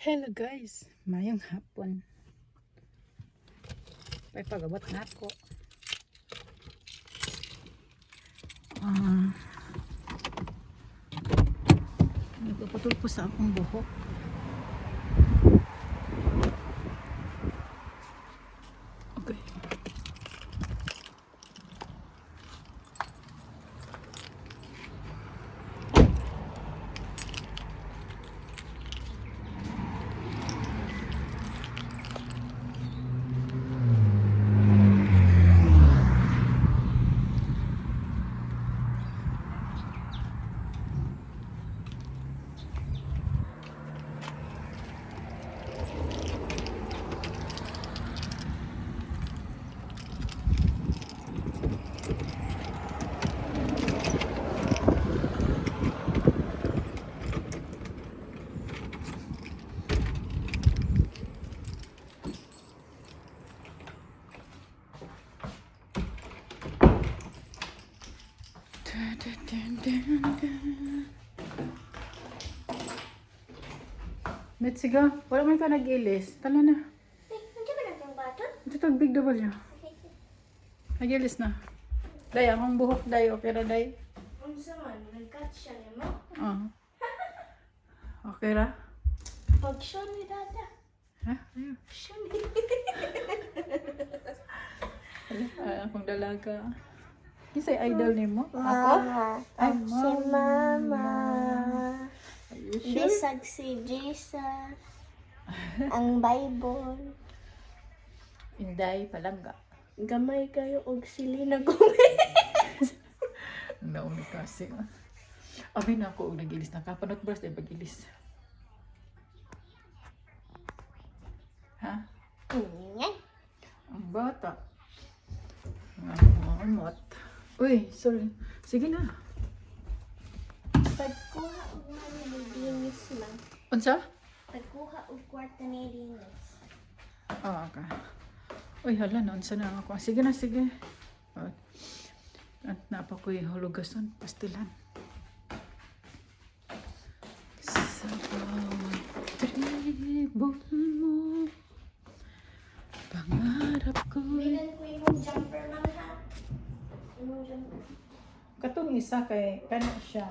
Hello guys, mayong hapon. May pagabot na ako. Nagpapatol po sa akong buhok. Okay. Let's go. Wala man ka nag-ilis. Tala na. Hindi ba naging baton? Ito tag big W. Nag-ilis na. Day, akong buhok day. Okay ra day. Ang saman, nag-cut siya niya mo. Okay ra? Pag-show ni Dada. Ha? Ayun. Show ni. Akong dalaga. Kisay idol ni mo? Ako? Ay, Si Mama. Are you sure? Bisag si Jesus. Ang Bible. Inday, palangga. Gamay kayo og sili na gumay. Ang nauni kasi. Abay na ako og nag-ilis na. Kapanot bros day pag-ilis. Ha? Yan. Ang bata. Ang amot. Uy, sorry. Sige na. Pagkuha og mga linis lang. Unsa? Pagkuha og kwarta ni linis. Okay. Uy, hala na. Unsa na ako. Sige na, sige. At napa ko'y hulugason. Pastilan. Sa bawat tribol mo, pangarap ko'y... Bilan ko yung jumper man ha. Yung jumper. Katong isa kay kana siya.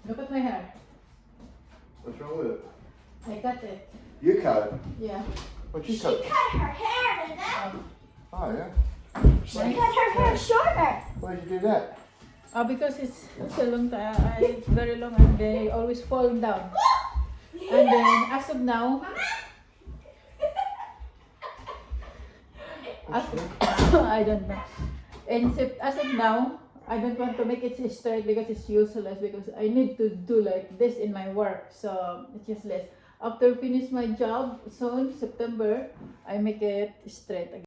Look at my hair. What's wrong with it? I got it. You cut it. Yeah. What you She cut? cut her hair, Dada. Oh yeah. She cut her hair shorter. Why'd you do that? Because it's a long time. It's very long and they always fall down. And then as of now, I don't know. And as of now, I don't want to make it straight because it's useless because I need to do like this in my work. So it's useless. After finish my job soon, September, I make it straight again.